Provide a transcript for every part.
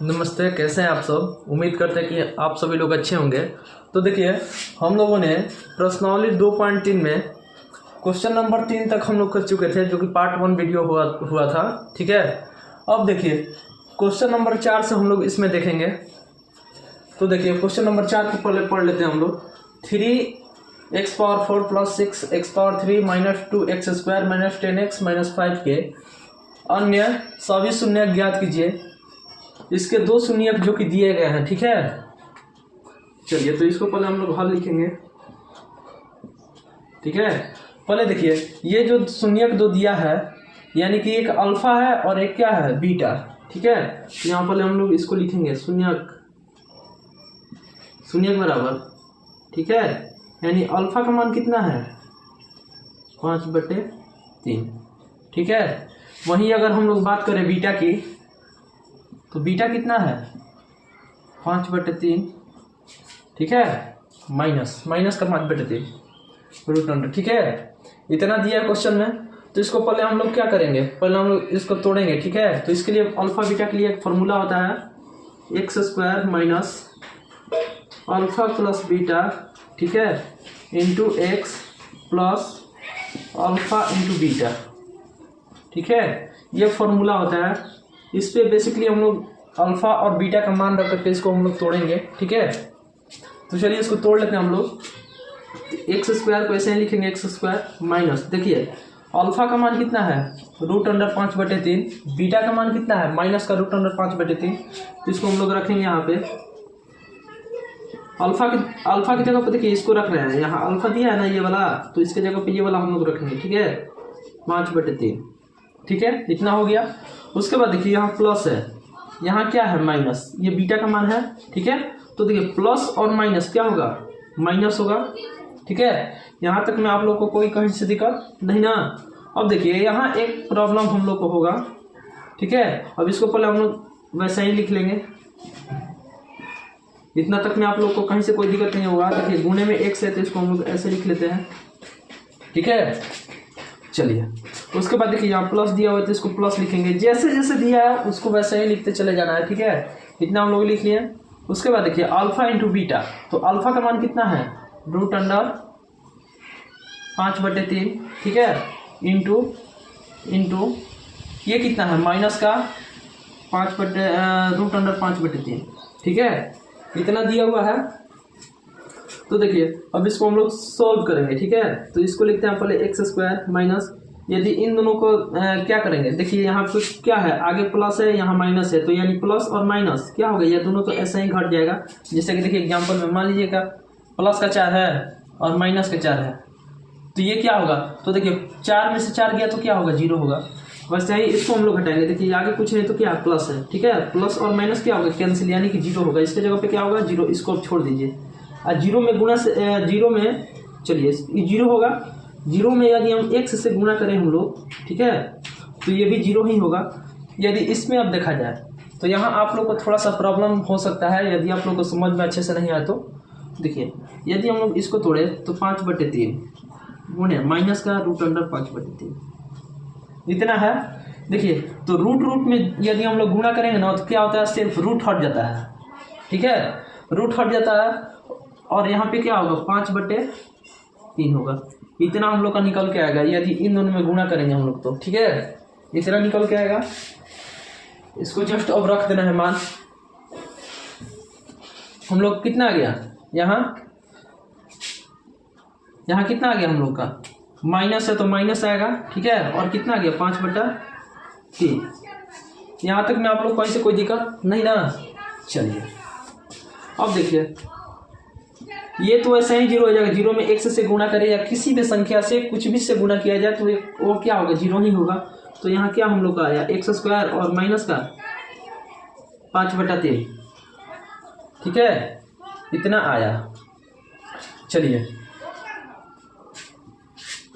नमस्ते, कैसे हैं आप सब। उम्मीद करते हैं कि आप सभी लोग अच्छे होंगे। तो देखिए, हम लोगों ने प्रश्नावली 2.3 में क्वेश्चन नंबर 3 तक हम लोग कर चुके थे, जो कि पार्ट 1 वीडियो हुआ था। ठीक है, अब देखिए क्वेश्चन नंबर 4 से हम लोग इसमें देखेंगे। तो देखिए क्वेश्चन नंबर 4 को पहले पढ़ लेते हैं हम लोग। 3x⁴ + 6x⁴ - 2x² - 10x - 5 के अन्य सभी शून्य ज्ञात कीजिए। इसके दो शून्यक जो कि दिए गए हैं। ठीक है, चलिए तो इसको पहले हम लोग हल लिखेंगे। ठीक है, पहले देखिए ये जो शून्यक दो दिया है, यानी कि एक अल्फा है और एक क्या है, बीटा। ठीक है, यहाँ पहले हम लोग इसको लिखेंगे शून्यक बराबर। ठीक है, यानी अल्फा का मान कितना है, 5/3। ठीक है, वहीं अगर हम लोग बात करें बीटा की, तो बीटा कितना है, 5/3। ठीक है, माइनस का 5/3 √100। ठीक है, इतना दिया है क्वेश्चन में। तो इसको पहले हम लोग क्या करेंगे, पहले हम लोग इसको तोड़ेंगे। ठीक है, तो इसके लिए अल्फा बीटा के लिए एक फॉर्मूला होता है, x² - अल्फा + बीटा। ठीक है, into x + alpha into beta. ठीक है, ये फॉर्मूला होता है। इस पे बेसिकली हम लोग अल्फा और बीटा का मान रख करके इसको हम लोग तोड़ेंगे। ठीक है, तो चलिए इसको तोड़ लेते हैं हम लोग। x² को ऐसे ही लिखेंगे, x² - देखिए अल्फा का मान कितना है, √5/3। बीटा का मान कितना है, माइनस का √5/3। तो इसको हम लोग रखेंगे यहाँ पे अल्फा की जगह पे। देखिए इसको रख रहे हैं, यहाँ अल्फा दिया है ना ये वाला, तो इसके जगह पे ये वाला हम लोग रखेंगे। ठीक है, 5/3। ठीक है, इतना हो गया। उसके बाद देखिए यहाँ प्लस है, यहाँ क्या है, माइनस। ये बीटा का मान है। ठीक है, तो देखिए प्लस और माइनस क्या होगा, माइनस होगा। ठीक है, यहाँ तक में आप लोग को कोई कहीं से दिक्कत नहीं ना। अब देखिए यहाँ एक प्रॉब्लम हम लोग को होगा। ठीक है, अब इसको पहले हम लोग वैसे ही लिख लेंगे। इतना तक में आप लोग को कहीं से कोई दिक्कत नहीं होगा। देखिए गुणे में x है, तो इसको हम लोग ऐसे लिख लेते हैं। ठीक है, चलिए उसके बाद देखिए यहाँ प्लस दिया हुआ है, तो इसको प्लस लिखेंगे। जैसे जैसे दिया है उसको वैसे ही लिखते चले जाना है। ठीक है, इतना हम लोग लिख लिए। उसके बाद देखिए अल्फा इंटू बीटा, तो अल्फा का मान कितना है, √5/3। ठीक है, इंटू ये कितना है, माइनस का √5/3। ठीक है, इतना दिया हुआ है। तो देखिए अब इसको हम लोग सॉल्व करेंगे। ठीक है, तो इसको लिखते हैं पहले x² माइनस, यदि इन दोनों को क्या करेंगे, देखिए यहाँ पे क्या है, आगे प्लस है यहाँ माइनस है, तो यानी प्लस और माइनस क्या हो गया, ये दोनों तो ऐसे ही घट जाएगा। जैसे कि देखिए एग्जांपल में मान लीजिएगा प्लस का 4 है और माइनस का 4 है, तो ये क्या होगा, तो देखिए 4 में से 4 गया तो क्या होगा, 0 होगा। वैसे ही इसको हम लोग घटाएंगे। देखिए आगे कुछ नहीं तो क्या प्लस है। ठीक है, प्लस और माइनस क्या होगा, कैंसिल, यानी कि 0 होगा। इसके जगह पे क्या होगा, 0। इसको अब छोड़ दीजिए। और 0 में गुणा से 0 में, चलिए 0 होगा। 0 में यदि हम x से गुणा करें हम लोग, ठीक है, तो ये भी 0 ही होगा। यदि इसमें अब देखा जाए तो यहाँ आप लोग को थोड़ा सा प्रॉब्लम हो सकता है, यदि आप लोग को समझ में अच्छे से नहीं आया तो देखिए, यदि हम लोग इसको तोड़े तो 5/3 गुणे माइनस का √5/3 इतना है। देखिए तो रूट में यदि हम लोग गुणा करेंगे ना, तो क्या होता है, सिर्फ रूट हट जाता है। ठीक है, रूट हट जाता है और यहाँ पे क्या होगा, 5/3 होगा। इतना हम लोग का निकल के आएगा यदि इन दोनों में गुणा करेंगे हम लोग तो। ठीक है, इतना निकल के आएगा। इसको जस्ट अब रख देना है मान। हम लोग कितना आ गया, यहाँ कितना आ गया हम लोग का, माइनस है तो माइनस आएगा। ठीक है, और कितना आ गया, 5/3। यहाँ तक में आप लोग को ऐसे कोई दिक्कत नहीं ना। चलिए अब देखिए ये तो ऐसा ही 0 हो जाएगा। 0 में x से गुणा करें या किसी भी संख्या से कुछ भी से गुणा किया जाए तो वो क्या होगा, 0 ही होगा। तो यहाँ क्या हम लोग का आया, x² और माइनस का 5/3। ठीक है, इतना आया। चलिए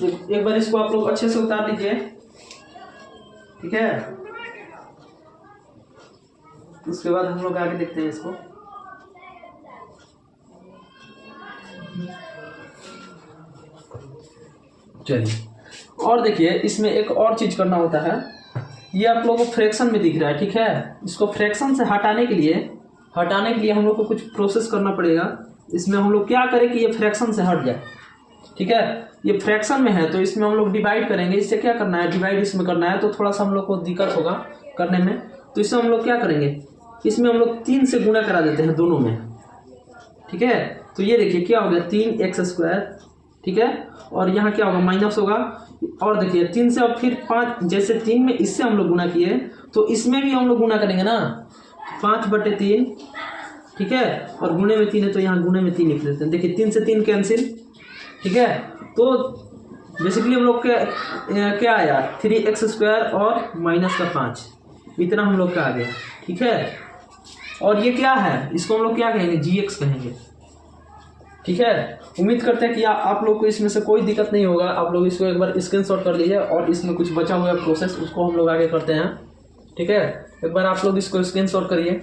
एक बार इसको आप लोग अच्छे से उतार लीजिए। ठीक है, उसके बाद हम लोग आगे देखते हैं इसको। चलिए और देखिए इसमें एक और चीज करना होता है। ये आप लोगों को फ्रैक्शन में दिख रहा है, ठीक है। इसको फ्रैक्शन से हटाने के लिए हम लोग को कुछ प्रोसेस करना पड़ेगा। इसमें हम लोग क्या करें कि ये फ्रैक्शन से हट जाए, ठीक है। ये फ्रैक्शन में है तो इसमें हम लोग डिवाइड करेंगे। इससे क्या करना है, डिवाइड इसमें करना है, तो थोड़ा सा हम लोग को दिक्कत होगा करने में। तो इससे हम लोग क्या करेंगे, इसमें हम लोग 3 से गुणा करा देते हैं दोनों में, ठीक है। तो ये देखिए क्या हो गया 3x², ठीक है। और यहाँ क्या होगा माइनस होगा। और देखिए 3 से अब फिर 5, जैसे 3 में इससे हम लोग गुणा किए तो इसमें भी हम लोग गुणा करेंगे ना, 5/3, ठीक है। और गुणे में 3 है तो यहाँ गुणे में 3 लिख लेते हैं। देखिए 3 से 3 कैंसिल, ठीक है। तो बेसिकली हम लोग क्या आया 3x² और माइनस का 5, इतना हम लोग का आ गया, ठीक है। और ये क्या है, इसको हम लोग क्या कहेंगे, gx कहेंगे, ठीक है। उम्मीद करते हैं कि आप लोग को इसमें से कोई दिक्कत नहीं होगा। आप लोग इसको एक बार स्क्रीनशॉट कर लीजिए और इसमें कुछ बचा हुआ प्रोसेस उसको हम लोग आगे करते हैं, ठीक है। एक बार आप लोग इसको स्क्रीनशॉट करिए।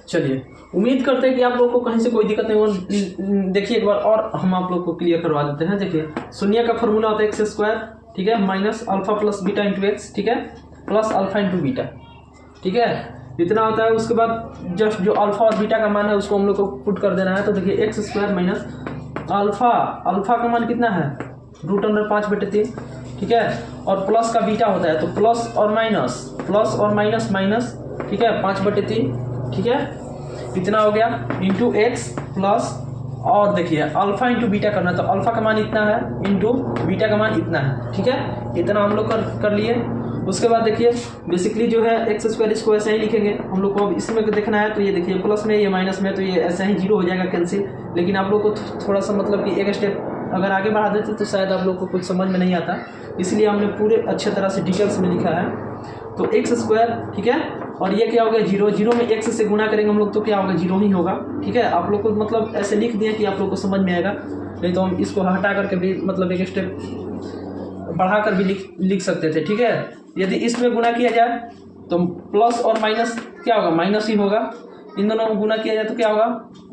चलिए, उम्मीद करते हैं कि आप लोग को कहीं से कोई दिक्कत नहीं होगा। देखिए एक बार और हम आप लोग को क्लियर करवा देते हैं। देखिए शून्य का फॉर्मूला होता है x², ठीक है, minus alpha plus beta into x, ठीक है, प्लस अल्फा इंटू बीटा, ठीक है, इतना होता है। उसके बाद जस्ट जो अल्फा और बीटा का मान है उसको हम लोग को पुट कर देना है। तो देखिए x² माइनस अल्फा का मान कितना है, √5/3, ठीक है। और प्लस का बीटा होता है तो प्लस और माइनस माइनस, ठीक है, 5/3, ठीक है, इतना हो गया इंटू एक्स प्लस। और देखिए अल्फा इंटू बीटा करना है तो अल्फा का मान इतना है इंटू बीटा का मान इतना है, ठीक है। इतना हम लोग कर लिए। उसके बाद देखिए बेसिकली जो है x² इसको ऐसे ही लिखेंगे हम लोग को। अब इसमें देखना है तो ये देखिए प्लस में ये माइनस में तो ये ऐसे ही 0 हो जाएगा कैंसिल। लेकिन आप लोग को थोड़ा सा मतलब कि एक स्टेप अगर आगे बढ़ा देते तो शायद आप लोग को कुछ समझ में नहीं आता, इसलिए हमने पूरे अच्छे तरह से डिटेल्स में लिखा है। तो x², ठीक है, और ये क्या हो गया 0 में x से गुणा करेंगे हम लोग तो क्या होगा 0 ही होगा, ठीक है। आप लोग को मतलब ऐसे लिख दिए कि आप लोग को समझ में आएगा, नहीं तो हम इसको हटा करके भी मतलब एक स्टेप बढ़ा कर भी लिख सकते थे, ठीक है। यदि इसमें गुणा किया जाए तो प्लस और माइनस क्या होगा, माइनस ही होगा। इन दोनों में गुणा किया जाए तो क्या होगा,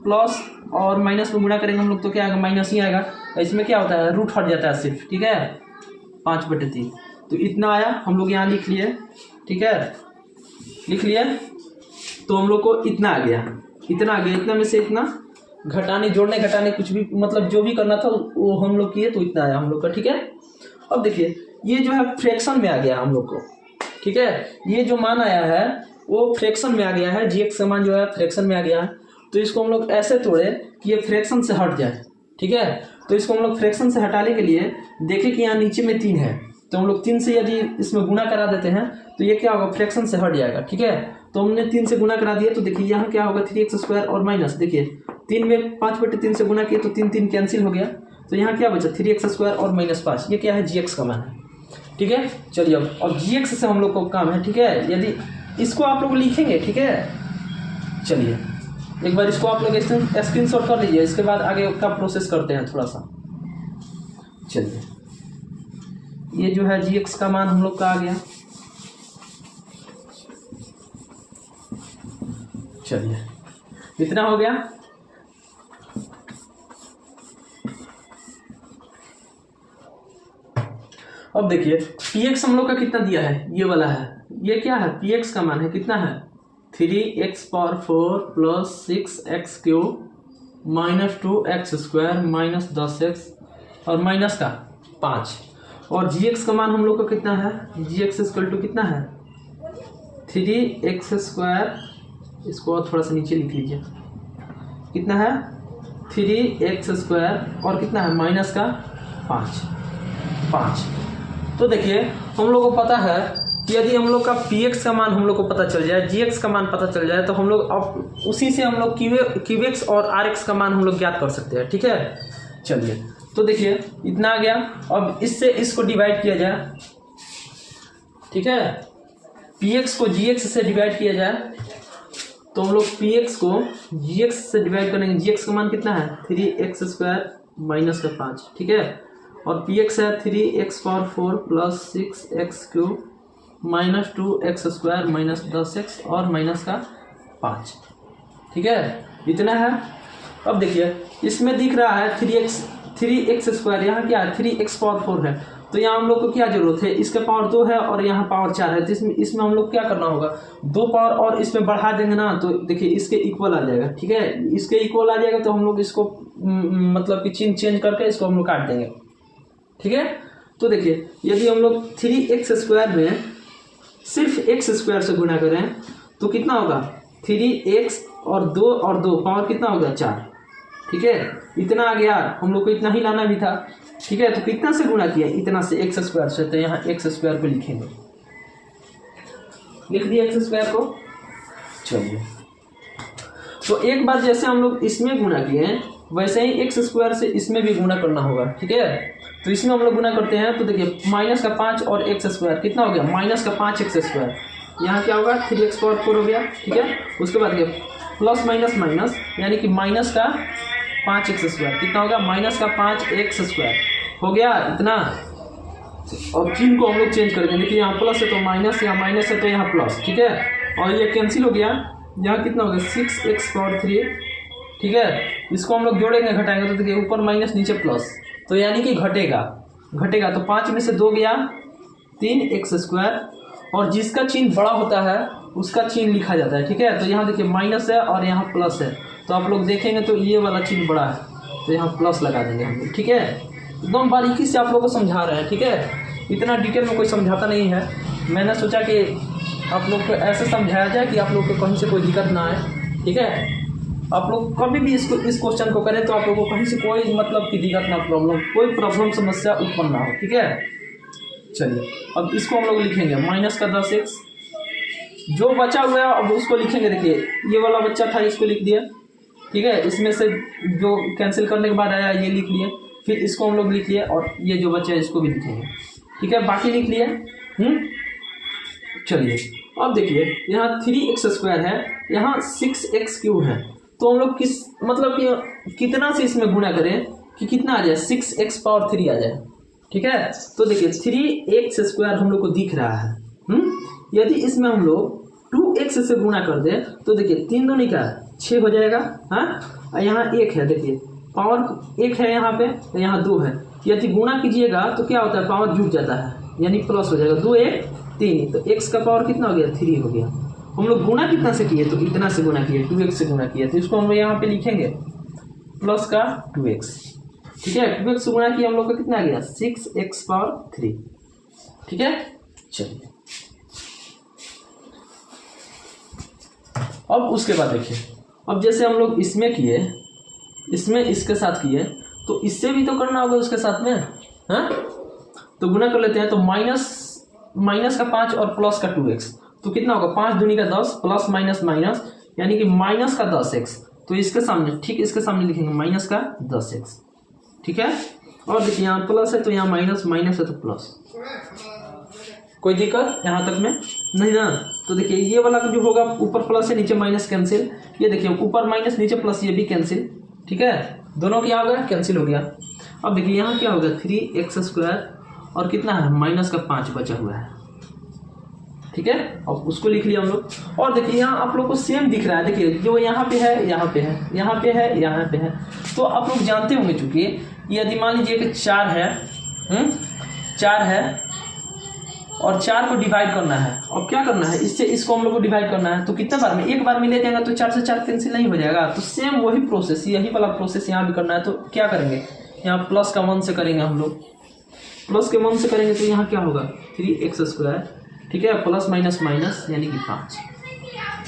प्लस और माइनस में गुणा करेंगे हम लोग तो क्या आएगा, माइनस ही आएगा। इसमें क्या होता है, रूट हट जाता है सिर्फ, ठीक है, 5/3। तो इतना आया, हम लोग यहाँ लिख लिए, ठीक है, लिख लिया। तो हम लोग को इतना आ गया, इतना में से इतना घटाने जोड़ने घटाने कुछ भी मतलब जो भी करना था वो हम लोग किए तो इतना आया हम लोग का, ठीक है। अब देखिए ये जो है फ्रैक्शन में आ गया हम लोग को, ठीक है, ये जो मान आया है वो फ्रैक्शन में आ गया है, gx का मान जो है फ्रैक्शन में आ गया है। तो इसको हम लोग ऐसे तोड़े कि ये फ्रैक्शन से हट जाए, ठीक है। तो इसको हम लोग फ्रैक्शन से हटाने के लिए देखें कि यहाँ नीचे में 3 है तो हम लोग 3 से यदि इसमें गुणा करा देते हैं तो ये क्या होगा, फ्रैक्शन से हट जाएगा, ठीक है। तो हमने 3 से गुणा करा दिया तो देखिए यहाँ क्या होगा 3x² और माइनस, देखिए 3 में 5/3 से गुणा किए तो 3 कैंसिल हो गया। तो यहाँ क्या बचा 3x² और -5, ये क्या है gx का मान है, ठीक है। चलिए अब gx से हम लोग को काम है, ठीक है। यदि इसको आप लोग लिखेंगे, ठीक है, चलिए एक बार इसको आप लोग स्क्रीनशॉट कर लीजिए, इसके बाद आगे का प्रोसेस करते हैं थोड़ा सा। चलिए ये जो है gx का मान हम लोग का आ गया। चलिए इतना हो गया। अब देखिए px हम लोग का कितना दिया है, ये वाला है, ये क्या है px का मान है कितना है 3x⁴ plus 6x³ minus 2x² minus 10x और माइनस का 5। और gx का मान हम लोग का कितना है, gx इक्वल टू कितना है 3x², इसको और थोड़ा सा नीचे लिख लीजिए, कितना है 3x² और कितना है माइनस का 5। तो देखिए हम लोग को पता है कि यदि हम लोग का px का मान हम लोग को पता चल जाए, gx का मान पता चल जाए तो हम लोग अब उसी से हम लोग qx और rx का मान हम लोग ज्ञात कर सकते हैं, ठीक है। चलिए तो देखिए इतना आ गया। अब इससे इसको डिवाइड किया जाए, ठीक है, px को gx से डिवाइड किया जाए तो हम लोग px को gx से डिवाइड करेंगे। gx का मान कितना है 3x² माइनस का 5, ठीक है, और px है 3x⁴ plus 6x³ minus 2x² minus 10x और माइनस का 5, ठीक है, इतना है। अब देखिए इसमें दिख रहा है 3x², यहाँ क्या है 3x⁴ है तो यहाँ हम लोग को क्या जरूरत है, इसका पावर 2 है और यहाँ पावर 4 है, तो इसमें हम लोग क्या करना होगा, 2 पावर और इसमें बढ़ा देंगे ना, तो देखिए इसके इक्वल आ जाएगा। ठीक है, इसके इक्वल आ जाएगा तो हम लोग इसको मतलब कि चिन्ह चेंज करके इसको हम लोग काट देंगे। ठीक है, तो देखिए यदि हम लोग 3x² में सिर्फ x² से गुना करें तो कितना होगा, 3x और 2 पावर कितना होगा, 4। ठीक है, इतना आ गया, हम लोग को इतना ही लाना भी था। ठीक है, तो कितना से गुणा किया, इतना से, x² से, तो यहाँ x² पे लिखेंगे, लिख दिया x² को। चलिए, तो एक बार जैसे हम लोग इसमें गुणा किए वैसे ही x² से इसमें भी गुणा करना होगा। ठीक है, तो इसमें हम लोग गुणा करते हैं तो देखिए -5 और x² कितना हो गया, -5x²। यहाँ क्या होगा, 3x⁴ हो गया। ठीक है, उसके बाद प्लस माइनस माइनस यानी कि -5x² कितना होगा, -5x² हो गया इतना। अब चिन्ह को हम लोग चेंज करेंगे, देखिए यहाँ प्लस है तो माइनस, यहाँ माइनस है तो यहाँ प्लस। ठीक है, और ये कैंसिल हो गया, यहाँ कितना हो गया, 6x⁴। ठीक है, इसको हम लोग जोड़ेंगे घटाएंगे तो देखिए ऊपर माइनस नीचे प्लस, तो यानी कि घटेगा तो 5 में से 2 गया, 3x², और जिसका चिन्ह बड़ा होता है उसका चिन्ह लिखा जाता है। ठीक है, तो यहाँ देखिए माइनस है और यहाँ प्लस है, तो आप लोग देखेंगे तो ये वाला चिन्ह बड़ा है तो यहाँ प्लस लगा देंगे हम लोग। ठीक है, एकदम बारीकी से आप लोग को समझा रहे हैं। ठीक है, इतना डिटेल में कोई समझाता नहीं है, मैंने सोचा कि आप लोग को ऐसे समझाया जाए कि आप लोग को कहीं से कोई दिक्कत ना आए। ठीक है, आप लोग कभी भी इस क्वेश्चन को करें तो आप लोगों को कहीं से कोई मतलब की दिक्कत ना, कोई प्रॉब्लम समस्या उत्पन्न ना हो। ठीक है, चलिए अब इसको हम लोग लिखेंगे -10x, जो बचा हुआ है अब उसको लिखेंगे। देखिए ये वाला बच्चा था, इसको लिख दिया। ठीक है, इसमें से जो कैंसिल करने के बाद आया ये लिख लिए, फिर इसको हम लोग लिख लिए और ये जो बचा है इसको भी लिखेंगे। ठीक है, बाकी लिख लिए। चलिए अब देखिए यहाँ 3x² है, यहाँ 6x³ है, तो हम लोग किस मतलब कि कितना से इसमें गुणा करें कि कितना आ जाए, 6x⁴ आ जाए। ठीक है, तो देखिए 3x² हम लोग को दिख रहा है। यदि इसमें हम लोग 2x से गुणा कर दें तो देखिए 3 दूनी का 6 हो जाएगा। हाँ, यहाँ 1 है, देखिए पावर 1 है यहाँ पे, यहाँ 2 है। यदि गुणा कीजिएगा तो क्या होता है, पावर जुट जाता है यानी प्लस हो जाएगा, 2 1 3, तो x का पावर कितना हो गया, 3 हो गया। हम लोग गुणा कितना से किए, तो इतना से गुणा किए, 2x से गुणा किया, तो इसको हम लोग यहाँ पे लिखेंगे प्लस का 2x। ठीक है, 2x से गुणा किया हम लोग का कितना आ गया, 6x⁴। ठीक है, चलिए अब उसके बाद देखिए, अब जैसे हम लोग इसमें किए, इसमें इसके साथ किए, तो इससे भी तो करना होगा उसके साथ में। हाँ, तो गुणा कर लेते हैं, तो माइनस का 5 और प्लस का 2x, तो कितना होगा, 5 दूनी का 10 प्लस माइनस माइनस यानी कि माइनस का 10x, तो इसके सामने, ठीक इसके सामने लिखेंगे माइनस का 10x। ठीक है, और देखिए यहाँ प्लस है तो यहाँ माइनस, माइनस है तो प्लस, कोई दिक्कत यहाँ तक में नहीं ना। तो देखिए ये वाला जो होगा, ऊपर प्लस है नीचे माइनस कैंसिल, ये देखिए ऊपर माइनस नीचे प्लस, ये भी कैंसिल। ठीक है, दोनों क्या हो गया, कैंसिल हो गया। अब देखिए यहाँ क्या होगा, 3x² और कितना है, माइनस का 5 बचा हुआ है। ठीक है, अब उसको लिख लिया हम लोग। और देखिए यहाँ आप लोग को सेम दिख रहा है, देखिए जो यहाँ पे है, यहाँ पे है, यहाँ पे है, यहाँ पे है, तो आप लोग जानते होंगे, चूंकि यदि मान लीजिए कि 4 है, 4 है और 4 को डिवाइड करना है, और क्या करना है, इससे इसको हम लोग को डिवाइड करना है, तो कितने बार में, एक बार में ले जाएगा तो 4 से 4 कैंसिल नहीं हो जाएगा। तो सेम वही प्रोसेस, यही वाला प्रोसेस यहाँ भी करना है। तो क्या करेंगे, यहाँ प्लस का 1 से करेंगे हम लोग, प्लस के 1 से करेंगे तो यहाँ क्या होगा, 3x²। ठीक है, प्लस माइनस माइनस यानी कि 5,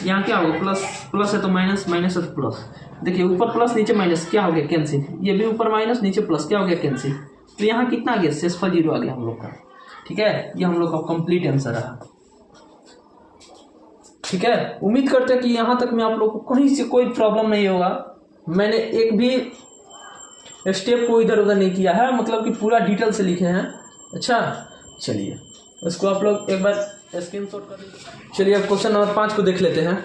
यहाँ क्या होगा, प्लस है तो माइनस, माइनस है तो प्लस। देखिए ऊपर प्लस नीचे माइनस, क्या हो गया, कैंसिल। ये भी ऊपर माइनस नीचे प्लस, क्या हो गया, कैंसिल। तो यहाँ कितना आ गया, शेषफल 0 आ गया हम लोग का। ठीक है, ये हम लोग का कंप्लीट आंसर रहा। ठीक है, उम्मीद करते हैं कि यहाँ तक में आप लोग को कहीं से कोई प्रॉब्लम नहीं होगा। मैंने एक भी स्टेप को इधर उधर नहीं किया है, मतलब कि पूरा डिटेल से लिखे हैं। अच्छा, चलिए इसको आप लोग एक बार स्क्रीनशॉट कर लीजिए। चलिए अब क्वेश्चन नंबर 5 को देख लेते हैं।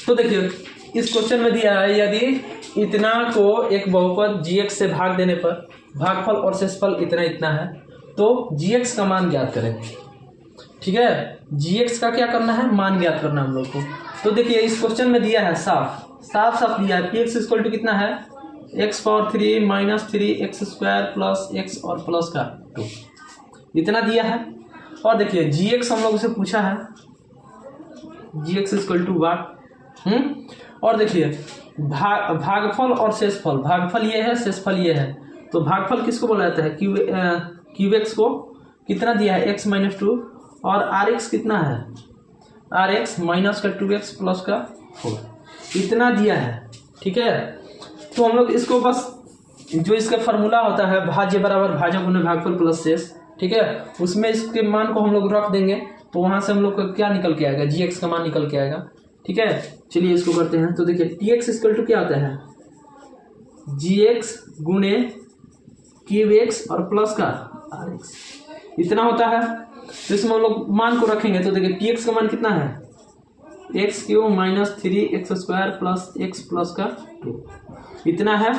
तो देखिए इस क्वेश्चन में दिया है, यदि इतना को एक बहुपद gx से भाग देने पर भागफल और शेषफल इतना इतना है, तो gx का मान ज्ञात करें। ठीक है, gx का क्या करना है, मान ज्ञात करना हम लोग को। तो देखिए इस क्वेश्चन में दिया है, साफ दिया है, px इक्वल टू कितना है, x⁴ - 3x² प्लस x और प्लस का 2। इतना दिया है। और देखिए gx हम लोग से पूछा है, gx इक्वल टू वाट। और देखिए भागफल और शेषफल, भागफल ये है, शेषफल ये है। तो भागफल किसको बोला जाता है, क्यूब एक्स को कितना दिया है x माइनस 2, और आर एक्स कितना है, आर एक्स माइनस का 2x प्लस का 4, इतना दिया है। ठीक है, तो हम लोग इसको बस जो इसका फार्मूला होता है भाज्य बराबर भाजक गुने भागफल प्लस शेष, ठीक है, उसमें इसके मान को हम लोग रख देंगे, तो वहां से हम लोग का क्या निकल के आएगा, gx का मान निकल के आएगा। ठीक है, चलिए इसको करते हैं। तो देखिए tx इक्वल टू क्या आता है, gx गुने क्यूब एक्स और प्लस का rx, इतना होता है। तो इसमें हम लोग मान को रखेंगे, तो देखिए tx का मान कितना है, x cube minus 3x square plus x plus का 2, इतना है।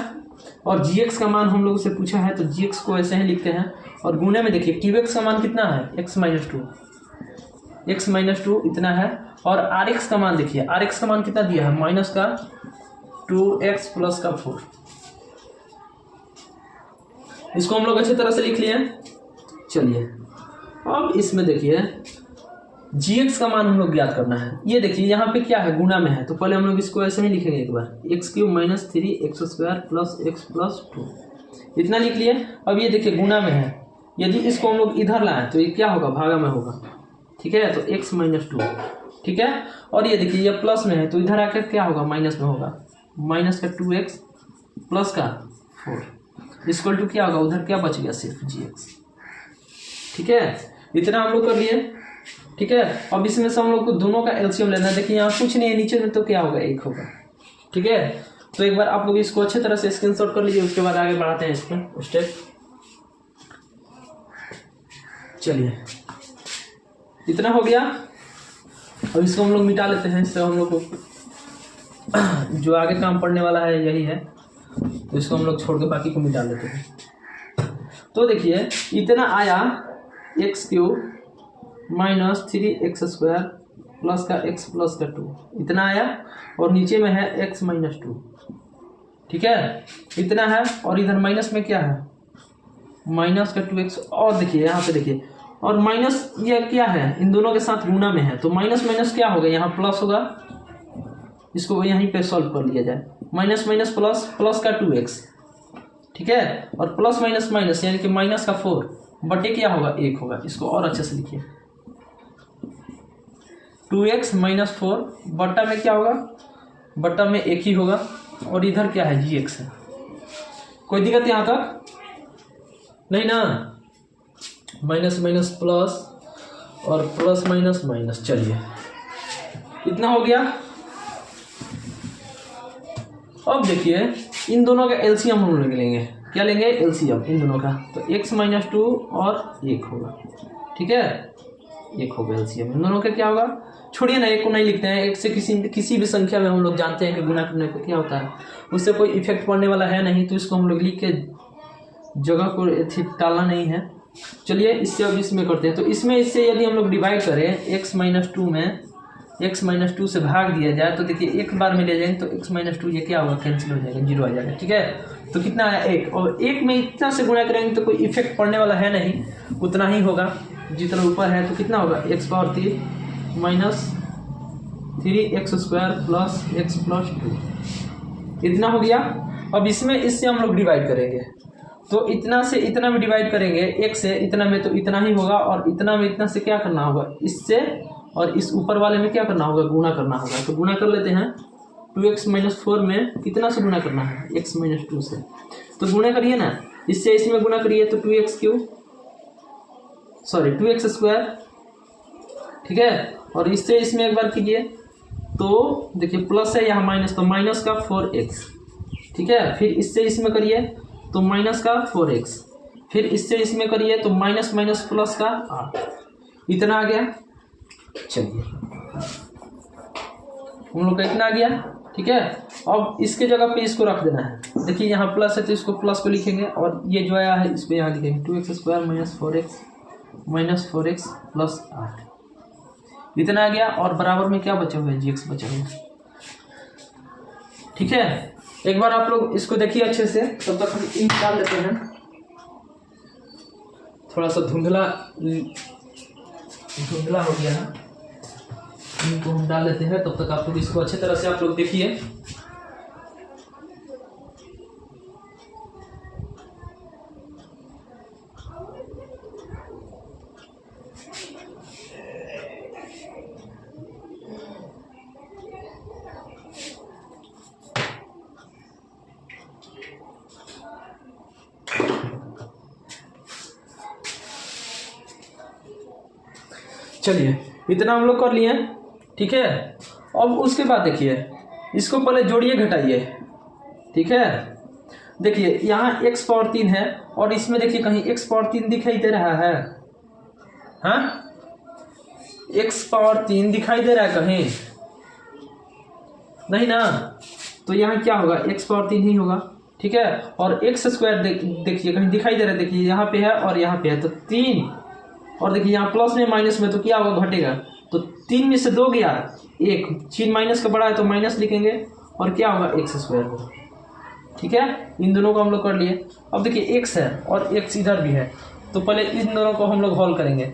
और gx का मान हम लोग से पूछा है, तो gx को ऐसे ही लिखते हैं। और गुणे में देखिए क्यूब का मान कितना है, x माइनस 2 इतना है। और rx का मान देखिए, rx का मान कितना दिया है, माइनस का 2x प्लस का 4, इसको हम लोग अच्छी तरह से लिख लिए। चलिए अब इसमें देखिए gx का मान हम लोग ज्ञात करना है। ये देखिए यहाँ पे क्या है, गुणा में है, तो पहले हम लोग इसको ऐसे ही लिखेंगे एक बार, x cube minus 3x square plus x plus 2, इतना लिख लिए। अब ये देखिए गुणा में है, यदि इसको हम लोग इधर लाएं तो ये क्या होगा, भागा में होगा। ठीक है, तो x माइनस 2, ठीक है। और ये देखिए ये प्लस में है, तो इधर आकर क्या होगा, माइनस में होगा, माइनस का 2x प्लस का 4 इक्वल टू क्या होगा, उधर क्या बच गया, सिर्फ gx। ठीक है, इतना हम लोग कर लिए। ठीक है, अब इसमें से हम लोग को दोनों का एलसीएम लेना है। देखिए यहाँ कुछ नहीं है नीचे में, तो क्या होगा, 1 होगा। ठीक है, तो एक बार आप लोग इसको अच्छे तरह से स्क्रीनशॉट कर लीजिए, उसके बाद आगे बढ़ाते हैं इसमें स्टेप। चलिए इतना हो गया। अब इसको हम लोग मिटा लेते हैं, इससे हम लोग को जो आगे काम पड़ने वाला है यही है, तो इसको हम लोग छोड़ के बाकी को मिटा लेते हैं। तो देखिए इतना आया, x cube minus 3x square plus का x प्लस का 2, इतना आया। और नीचे में है x माइनस 2, ठीक है, इतना है। और इधर माइनस में क्या है, माइनस का 2x। और देखिए यहाँ पे देखिए, और माइनस ये क्या है, इन दोनों के साथ गुणा में है, तो माइनस माइनस क्या होगा, यहाँ प्लस होगा, इसको यहीं पे सॉल्व कर लिया जाए। माइनस माइनस प्लस, प्लस का 2x, ठीक है, और प्लस माइनस माइनस यानी कि माइनस का 4 बटे क्या होगा, 1 होगा। इसको और अच्छे से लिखिए, 2x माइनस 4 बट्टा में क्या होगा, बट्टा में 1 ही होगा। और इधर क्या है, gx है। कोई दिक्कत यहाँ तक नहीं ना, माइनस माइनस प्लस और प्लस माइनस माइनस। चलिए इतना हो गया। अब देखिए इन दोनों का एलसीएम हम लोग लेंगे, क्या लेंगे, एलसीएम इन दोनों का। तो x माइनस 2 और 1 होगा, ठीक है, 1 होगा एलसीएम इन दोनों का। क्या होगा, छोड़िए ना, 1 को नहीं लिखते हैं, 1 से किसी भी संख्या में हम लोग जानते हैं कि गुना करने पर क्या होता है, उससे कोई इफेक्ट पड़ने वाला है नहीं, तो इसको हम लोग लिख के जगह को टालना नहीं है। चलिए इससे अब इसमें करते हैं। तो इसमें इससे यदि हम लोग डिवाइड करें, x माइनस 2 में x माइनस 2 से भाग दिया जाए, तो देखिए एक बार में ले जाएंगे तो x माइनस 2 ये क्या होगा, कैंसिल हो जाएगा, 0 आ जाएगा। ठीक है, तो कितना आया, 1। और 1 में इतना से गुणा करेंगे तो कोई इफेक्ट पड़ने वाला है नहीं, उतना ही होगा जितना ऊपर है। तो कितना होगा, x power 3 minus 3x square plus x plus 2, इतना हो गया। अब इसमें इससे हम लोग डिवाइड करेंगे, तो इतना से इतना में डिवाइड करेंगे, 1 से इतना में तो इतना ही होगा, और इतना में इतना से क्या करना होगा, इससे और इस ऊपर वाले में क्या करना होगा, गुणा करना होगा। तो गुणा कर लेते हैं, 2x माइनस 4 में कितना से गुणा करना है, x माइनस 2 से। तो गुणा करिए ना, इससे इसमें गुणा करिए तो 2x cube, sorry 2x square, ठीक है, और इससे इसमें एक बार कीजिए तो देखिए प्लस है यहाँ माइनस, तो माइनस का 4x, ठीक है। फिर इससे इसमें करिए तो माइनस का 4x, फिर इससे इसमें करिए तो माइनस माइनस प्लस का 8, इतना आ गया। चलिए हम लोग का इतना आ गया, ठीक है। अब इसके जगह पे इसको रख देना है। देखिए यहाँ प्लस है तो इसको प्लस को लिखेंगे, और ये जो आया है इसको यहाँ लिखेंगे, 2x square minus 4x plus 8, इतना आ गया। और बराबर में क्या बचा हुआ है, gx बचा हुआ है, ठीक है। एक बार आप लोग इसको देखिए अच्छे से, तब तक हम इन निकाल लेते हैं। थोड़ा सा धुंधला हो गया है, इनको हम डाल लेते हैं। तब तक आप लोग इसको अच्छे तरह से आप लोग देखिए। चलिए इतना हम लोग कर लिए, ठीक है। अब उसके बाद देखिए इसको पहले जोड़िए घटाइए, ठीक है। देखिए यहाँ x पावर 3 है और इसमें देखिए कहीं x पावर 3 दिखाई दे रहा है, हाँ x पावर 3 दिखाई दे रहा है कहीं नहीं ना, तो यहाँ क्या होगा x पावर 3 ही होगा, ठीक है। और x स्क्वायर देखिए कहीं दिखाई दे रहा है, देखिए यहाँ पे है और यहाँ पे है, तो 3 और देखिए यहाँ प्लस में माइनस में तो क्या होगा, घटेगा। तो 3 में से 2 गया 1, चिन्ह माइनस का बड़ा है तो माइनस लिखेंगे और क्या होगा x स्क्वायर होगा, ठीक है। इन दोनों को हम लोग कर लिए। अब देखिए x है और x इधर भी है, तो पहले इन दोनों को हम लोग हॉल करेंगे।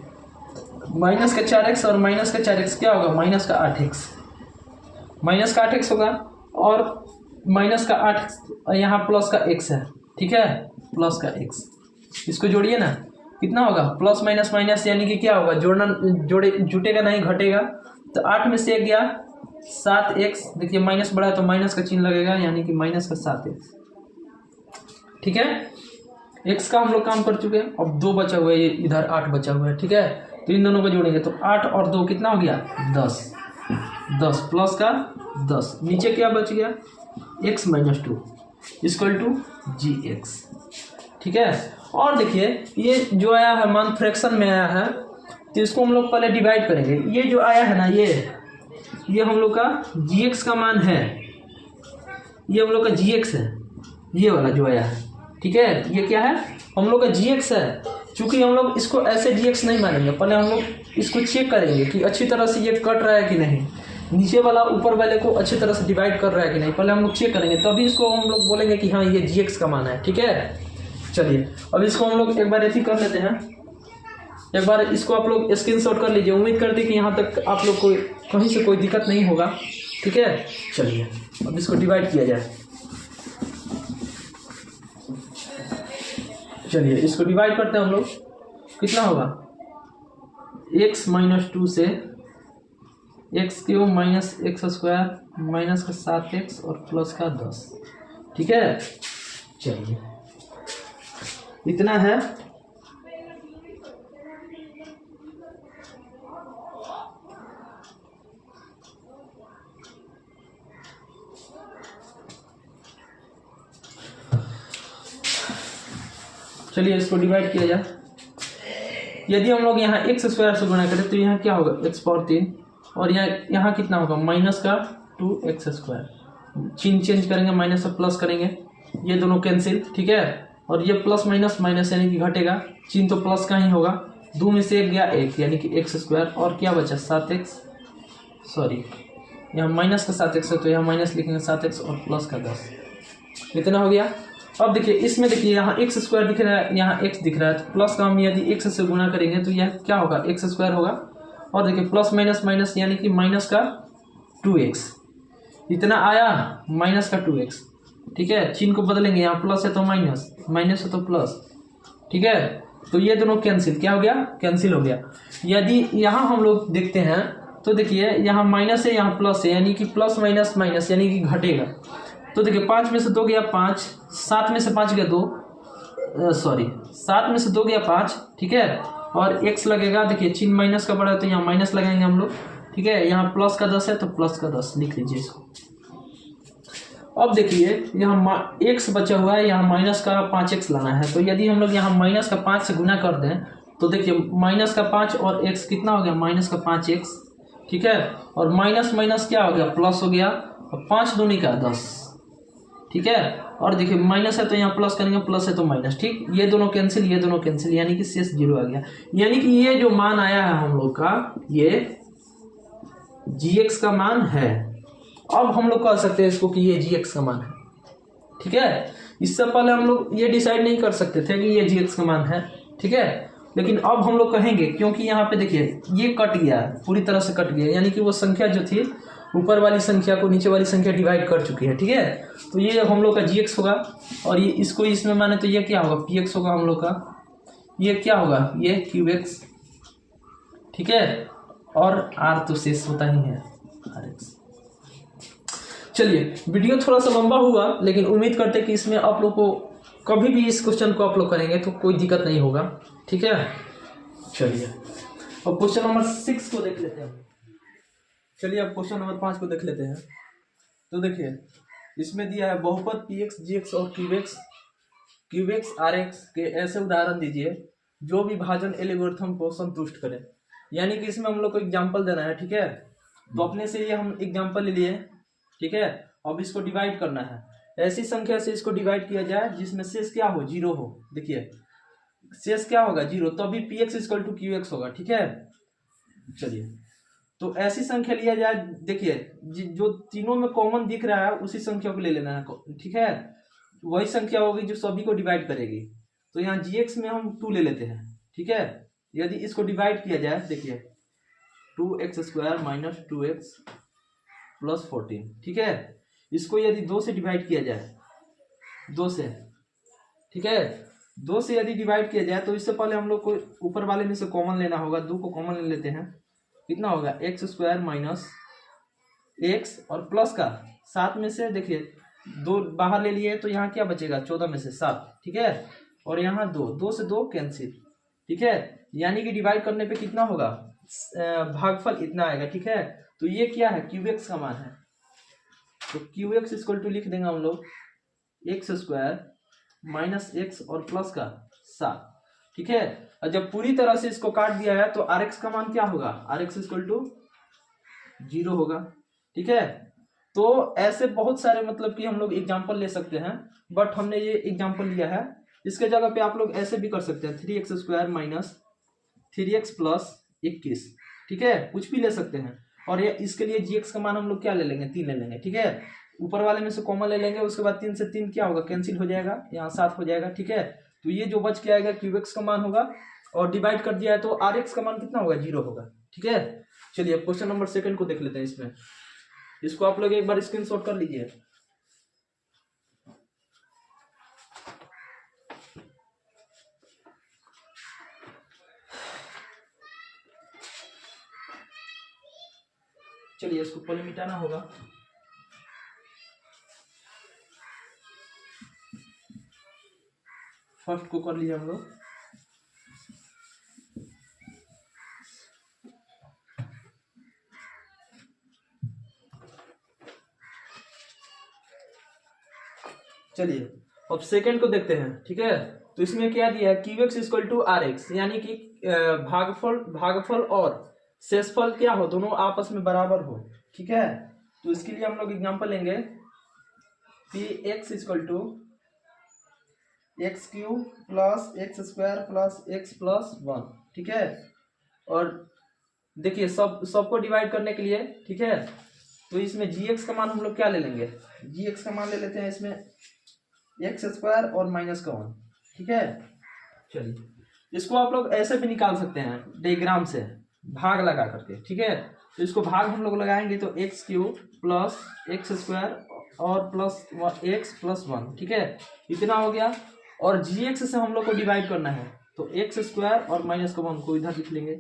माइनस का 4x और माइनस का 4x क्या होगा, माइनस का 8x, माइनस का 8x होगा और माइनस का 8 यहाँ प्लस का x है, ठीक है, प्लस का x। इसको जोड़िए ना, कितना होगा, प्लस माइनस माइनस यानी कि क्या होगा, जुटेगा नहीं घटेगा। तो 8 में से 1 गया 7x, देखिए माइनस बड़ा है तो माइनस का चिन्ह लगेगा, यानी कि माइनस का 7x, ठीक है। x का हम लोग काम कर चुके हैं। अब 2 बचा हुआ है, ये इधर 8 बचा हुआ है, ठीक है। तो इन दोनों को जोड़ेंगे तो 8 और 2 कितना हो गया, 10 प्लस का 10, नीचे क्या बच गया, x minus 2 equal to gx, ठीक है। और देखिए ये जो आया है मान फ्रैक्शन में आया है, तो इसको हम लोग पहले डिवाइड करेंगे। ये जो आया है ना, ये हम लोग का gx का मान है, ये हम लोग का gx है, ये वाला जो आया है, ठीक है। ये क्या है, हम लोग का gx है। चूंकि हम लोग इसको ऐसे gx नहीं मानेंगे, पहले हम लोग इसको चेक करेंगे कि अच्छी तरह से ये कट रहा है कि नहीं, नीचे वाला ऊपर वाले को अच्छी तरह से डिवाइड कर रहा है कि नहीं, पहले हम लोग चेक करेंगे, तभी इसको हम लोग बोलेंगे कि हाँ ये gx का मान है, ठीक है। चलिए अब इसको हम लोग एक बार ऐसे कर लेते हैं, एक बार इसको आप लोग स्क्रीनशॉट कर लीजिए। उम्मीद करते हैं कि यहाँ तक आप लोग को कहीं से कोई दिक्कत नहीं होगा, ठीक है। चलिए अब इसको डिवाइड किया जाए, चलिए इसको डिवाइड करते हैं हम लोग। कितना होगा, x माइनस 2 से x cube minus x square minus का 7x और प्लस का 10, ठीक है। चलिए इतना है। चलिए इसको डिवाइड किया जाए। यदि हम लोग यहाँ एक्स स्क्वायर से गुणा करें तो यहाँ क्या होगा, x पावर 3 और यहाँ कितना होगा, माइनस का 2x स्क्वायर। चिन्ह चेंज करेंगे, माइनस से प्लस करेंगे, ये दोनों कैंसिल, ठीक है। और ये प्लस माइनस माइनस यानी कि घटेगा, चिन्ह तो प्लस का ही होगा। 2 में से 1 गया 1 यानी कि x स्क्वायर और क्या बचा 7x, सॉरी यहाँ माइनस का 7x है तो यहाँ माइनस लिखेंगे 7x और प्लस का 10, इतना हो गया। अब देखिए इसमें देखिए यहाँ एक्स स्क्वायर दिख रहा है, यहाँ एक्स दिख रहा है, तो प्लस का हम यदि एक्स से गुणा करेंगे तो यह क्या होगा, एक्स स्क्वायर होगा। और देखिए प्लस माइनस माइनस यानी कि माइनस का 2x, इतना आया माइनस का 2x, ठीक है। चिन्ह को बदलेंगे, यहाँ प्लस है तो माइनस, माइनस है तो प्लस, ठीक है। तो ये दोनों कैंसिल, क्या हो गया, कैंसिल हो गया। यदि यहाँ हम लोग देखते हैं तो देखिए यहाँ माइनस है, यहाँ प्लस है, यानी कि प्लस माइनस माइनस यानी कि घटेगा। तो देखिए 5 में से 2 गया 5, 7 में से 5 गया 2, सॉरी 7 में से 2 गया 5, ठीक है। और x लगेगा, देखिए चिन्ह माइनस का बड़ा है तो यहाँ माइनस लगाएंगे हम लोग, ठीक है। यहाँ प्लस का 10 है तो प्लस का 10 लिख लीजिए इसको। अब देखिए यहाँ x बचा हुआ है, यहाँ माइनस का 5x लाना है। तो यदि हम लोग यहाँ माइनस का 5 से गुना कर दें तो देखिए माइनस का 5 और x कितना हो गया, माइनस का 5x, ठीक है। और माइनस माइनस क्या हो गया, प्लस हो गया, और 5 दूनी का 10, ठीक है। और देखिए माइनस है तो यहाँ प्लस करेंगे, प्लस है तो माइनस, ठीक। ये दोनों कैंसिल, ये दोनों कैंसिल, यानी कि शेष 0 आ गया। यानी कि ये जो मान आया है हम लोग का, ये gx का मान है। अब हम लोग कह सकते हैं इसको कि ये gx का मान है, ठीक है। इससे पहले हम लोग ये डिसाइड नहीं कर सकते थे कि ये gx का मान है, ठीक है। लेकिन अब हम लोग कहेंगे, क्योंकि यहाँ पे देखिए ये कट गया है, पूरी तरह से कट गया, यानी कि वो संख्या जो थी ऊपर वाली संख्या को नीचे वाली संख्या डिवाइड कर चुकी है, ठीक है। तो ये हम लोग का GX होगा, और ये इसको इसमें माने तो ये क्या होगा, PX होगा हम लोग का, ये क्या होगा, ये QX, ठीक है। और R तो शेष होता ही है, RX। चलिए वीडियो थोड़ा सा लंबा हुआ, लेकिन उम्मीद करते हैं कि इसमें आप लोग को कभी भी इस क्वेश्चन को आप लोग करेंगे तो कोई दिक्कत नहीं होगा, ठीक है। चलिए अब क्वेश्चन नंबर 6 को देख लेते हैं। चलिए अब क्वेश्चन नंबर 5 को देख लेते हैं। तो देखिए इसमें दिया है बहुपद PX GX और QX RX के ऐसे उदाहरण दीजिए जो विभाजन एल्गोरिथम को संतुष्ट करे। यानी कि इसमें हम लोग को एग्जाम्पल देना है, ठीक है। तो अपने से ये हम एग्जाम्पल ले लिए, ठीक है। अब इसको डिवाइड करना है, ऐसी संख्या से इसको डिवाइड किया जाए जिसमें शेष क्या हो, 0 हो। देखिए शेष क्या होगा, 0, तभी PX = QX होगा, ठीक है। चलिए तो ऐसी संख्या लिया जाए, देखिए जो तीनों में कॉमन दिख रहा है उसी संख्या को ले लेना है, ठीक है। वही संख्या होगी जो सभी को डिवाइड करेगी। तो यहाँ GX में हम 2 ले लेते हैं, ठीक है। यदि इसको डिवाइड किया जाए, देखिए 2x² - 2x + 14, ठीक है। इसको यदि 2 से डिवाइड किया जाए, 2 से, ठीक है, 2 से यदि डिवाइड किया जाए तो इससे पहले हम लोग को ऊपर वाले में से कॉमन लेना होगा। 2 को कॉमन ले लेते हैं, कितना होगा, x² - x और प्लस का 7 में से, देखिए 2 बाहर ले लिए तो यहाँ क्या बचेगा, 14 में से 7, ठीक है। और यहाँ 2 से 2 कैंसिल, ठीक है। यानी कि डिवाइड करने पे कितना होगा, भागफल इतना आएगा, ठीक है। तो ये क्या है, QX का मान है। तो QX = लिख देंगे हम लोग x² - x और प्लस का 7, ठीक है। और जब पूरी तरह से इसको काट दिया है तो RX का मान क्या होगा, RX = 0 होगा, ठीक है। तो ऐसे बहुत सारे मतलब कि हम लोग एग्जाम्पल ले सकते हैं, बट हमने ये एग्जाम्पल लिया है। इसके जगह पे आप लोग ऐसे भी कर सकते हैं, 3x² - 3x + 21, ठीक है, कुछ भी ले सकते हैं। और ये इसके लिए GX का मान हम लोग क्या ले लेंगे, 3 ले लेंगे, ठीक है। ऊपर वाले में से कॉमन ले लेंगे, उसके बाद 3 से 3 क्या होगा, कैंसिल हो जाएगा, यहाँ 7 हो जाएगा, ठीक है। तो ये जो बच के आएगा QX का मान होगा, और डिवाइड कर दिया है तो RX का मान कितना होगा, 0 होगा, ठीक है। चलिए अब क्वेश्चन नंबर 2 को देख लेते हैं। इसमें इसको आप लोग एक बार स्क्रीनशॉट कर लीजिए। चलिए इसको पहले मिटाना होगा। फर्स्ट को कर लीजिए हम लोग। चलिए अब सेकंड को देखते हैं, ठीक है। तो इसमें क्या दिया है, QX = RX, यानी कि भागफल और शेषफल क्या हो, दोनों आपस में बराबर हो, ठीक है। तो इसके लिए हम लोग एग्जांपल लेंगे, PX = x³ + x² + x + 1, ठीक है। और देखिए सबको डिवाइड करने के लिए, ठीक है। तो इसमें GX का मान हम लोग क्या ले लेंगे, GX का मान ले लेते हैं इसमें x² और -1, ठीक है। चलिए इसको आप लोग ऐसे भी निकाल सकते हैं डायग्राम से, भाग लगा करके, ठीक है। तो इसको भाग हम लोग लगाएंगे तो x³ + x² और x + 1, ठीक है, इतना हो गया। और GX से हम लोग को डिवाइड करना है तो x² और -1 को इधर लिख लेंगे,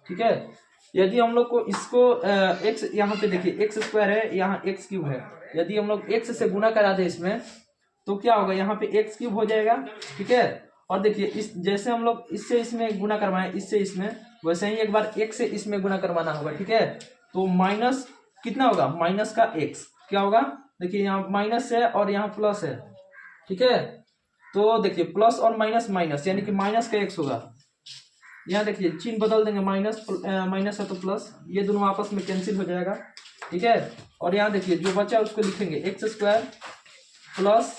ठीक है। यदि हम लोग को इसको x, यहाँ पे देखिए x² है, यहाँ x³ है, यदि हम लोग x से गुना करा दे इसमें तो क्या होगा, यहाँ पे x³ हो जाएगा, ठीक है। और देखिए इस जैसे हम लोग इससे इसमें गुना करवाएं, इससे इसमें, वैसे ही एक बार x से इसमें गुना करवाना होगा, ठीक है। तो माइनस कितना होगा, माइनस का x क्या होगा, देखिए यहाँ माइनस है और यहाँ प्लस है, ठीक है। तो देखिए प्लस और माइनस माइनस, यानी कि माइनस का x होगा। यहाँ देखिए चिन्ह बदल देंगे, माइनस है तो प्लस, ये दोनों आपस में कैंसिल हो जाएगा, ठीक है। और यहाँ देखिए जो बचा उसको लिखेंगे x² +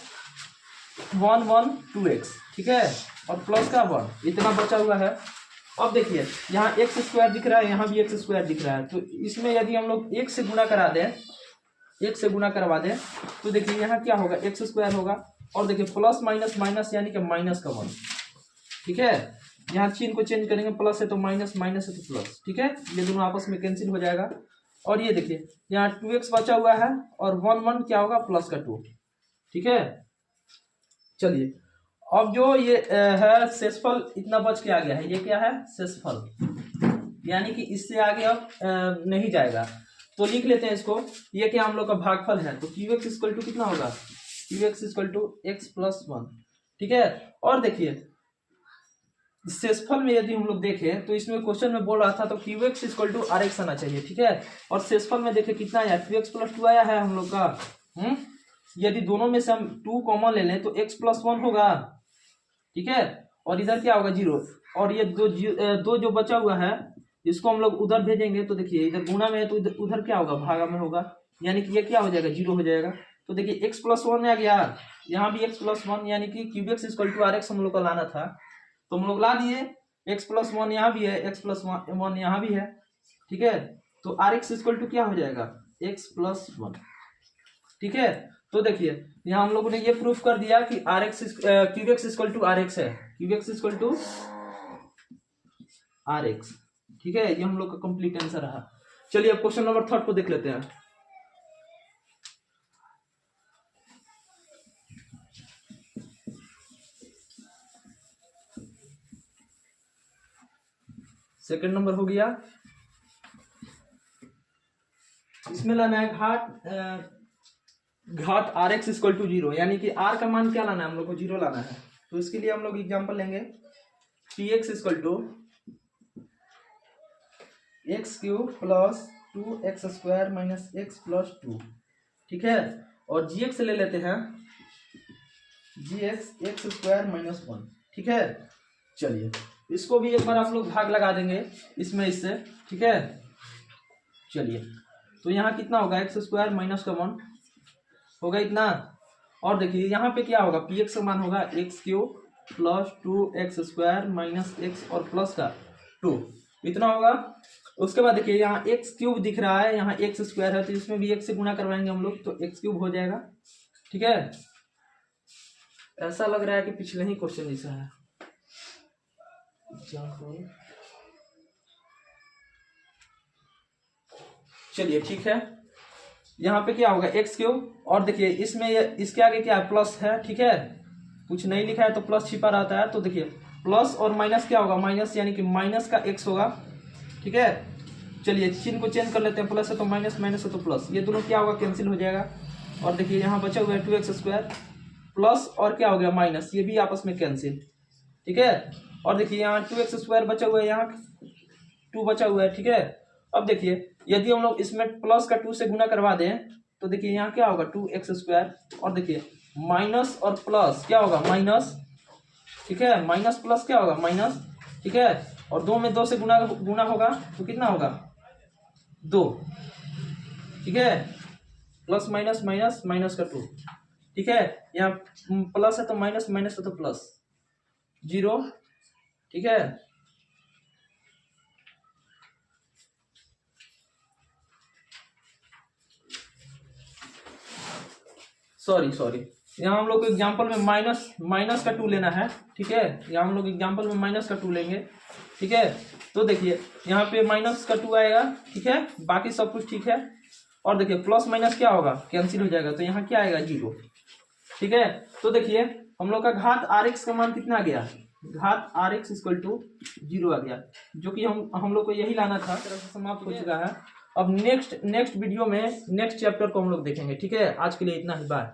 1 1 2x, ठीक है, और प्लस का 1, इतना बचा हुआ है। अब देखिए यहाँ x² दिख रहा है, यहाँ भी x² दिख रहा है। तो इसमें यदि हम लोग 1 से गुना करा दें, 1 से गुना करवा दें तो देखिए यहाँ क्या होगा, x² होगा। और देखिए प्लस माइनस माइनस यानी कि -1, ठीक है। यहाँ चिन्ह को चेंज करेंगे, प्लस है तो माइनस, माइनस है तो प्लस, ठीक है। ये दोनों आपस में कैंसिल हो जाएगा। और ये देखिए यहाँ 2x बचा हुआ है और 1 क्या होगा, प्लस का 2, ठीक है। चलिए अब जो ये है शेषफल इतना बच के आ गया है, ये क्या है, शेषफल, यानी कि इससे आगे अब नहीं जाएगा। तो लिख लेते हैं इसको, ये क्या हम लोग का भागफल है, तो qx इक्वल टू कितना होगा, qx equal to x plus 1, ठीक है। और देखिए शेषफल में यदि हम लोग देखें तो इसमें क्वेश्चन में बोल रहा था तो qx इक्वल टू rx आना चाहिए, ठीक है। और शेषफल में देखिए कितना आया, 2x प्लस 2 आया है हम लोग का। यदि दोनों में से हम 2 कॉमन ले लें तो x प्लस 1 होगा, ठीक है। और इधर क्या होगा, 0। और ये दो जो बचा हुआ है इसको हम लोग उधर भेजेंगे, तो देखिए इधर गुणा में है तो उधर क्या होगा, भागा में होगा, यानी कि ये क्या हो जाएगा, 0 हो जाएगा। तो देखिए x प्लस 1 आ गया, यहाँ भी x प्लस 1, यानी कि qx इक्वल टू rx हम लोग को लाना था, तो हम लोग ला दिए। x प्लस 1 यहाँ भी है, x प्लस 1 यहाँ भी है, ठीक है। तो rx इक्वल टू क्या हो जाएगा, x प्लस 1, ठीक है। तो देखिए यहाँ हम लोगों ने ये प्रूफ कर दिया कि qx इक्वल टू rx है, qx इक्वल टू rx, ठीक है। ये हम लोग का कंप्लीट आंसर रहा। चलिए अब क्वेश्चन नंबर 3 को देख लेते हैं। सेकंड नंबर हो गया, इसमें लाना है घात rx इक्वल टू 0, यानी कि r का मान क्या लाना है, हम लोग को 0 लाना है। तो इसके लिए हम लोग एग्जांपल लेंगे, px equal to x cube plus 2x square minus x plus 2, ठीक है। और gx ले लेते हैं, gx x स्क्वायर माइनस 1, ठीक है। चलिए इसको भी एक बार आप लोग भाग लगा देंगे इसमें इससे, ठीक है। चलिए तो यहाँ कितना होगा, x स्क्वायर माइनस का 1 होगा इतना। और देखिए यहाँ पे क्या होगा, px का मान होगा x cube plus 2x square minus x और प्लस का 2, इतना होगा। उसके बाद देखिए यहाँ एक्स क्यूब दिख रहा है, यहाँ एक्स स्क्वायर है, तो इसमें भी x से गुना करवाएंगे हम लोग, तो एक्स क्यूब हो जाएगा, ठीक है। ऐसा लग रहा है कि पिछले ही क्वेश्चन जैसा है। चलिए ठीक है, यहाँ पे क्या होगा, एक्स क्यूब, और देखिए इसमें इसके आगे क्या है, प्लस है, ठीक है। कुछ नहीं लिखा है तो प्लस छिपा रहता है, तो देखिए प्लस और माइनस क्या होगा, माइनस, यानी कि माइनस का x होगा, ठीक है। चलिए चिन्ह को चेंज कर लेते हैं, प्लस है तो माइनस, माइनस है तो प्लस, ये दोनों क्या होगा, कैंसिल हो जाएगा। और देखिए यहाँ बचा हुआ है 2x स्क्वायर प्लस और क्या हो गया माइनस, ये भी आपस में कैंसिल, ठीक है। और देखिए यहाँ 2x स्क्वायर बचा हुआ है, यहाँ 2 बचा हुआ है, ठीक है। अब देखिए यदि हम लोग इसमें प्लस का 2 से गुना करवा दें तो देखिए यहाँ क्या होगा 2x स्क्वायर, और देखिए माइनस और प्लस क्या होगा, माइनस, ठीक है। माइनस प्लस क्या होगा, माइनस, ठीक है। और 2 में 2 से गुना होगा तो कितना होगा, 2, ठीक है। प्लस माइनस माइनस, माइनस का 2, ठीक है। यहाँ प्लस है तो माइनस, माइनस है तो प्लस, 0, ठीक है। सॉरी यहाँ हम लोग को एग्जाम्पल में माइनस का 2 लेना है, ठीक है। यहाँ हम लोग एग्जाम्पल में माइनस का 2 लेंगे, ठीक है। तो देखिए यहाँ पे माइनस का 2 आएगा, ठीक है, बाकी सब कुछ ठीक है। और देखिए प्लस माइनस क्या होगा, कैंसिल हो जाएगा, तो यहाँ क्या आएगा, 0, ठीक है। तो देखिए हम लोग का घात rx का मान कितना आ गया, घात rx इक्वल टू 0 आ गया, जो कि हम लोग को यही लाना था। तरह से समाप्त हो चुका है। अब नेक्स्ट वीडियो में नेक्स्ट चैप्टर को हम लोग देखेंगे, ठीक है। आज के लिए इतना ही, बाय।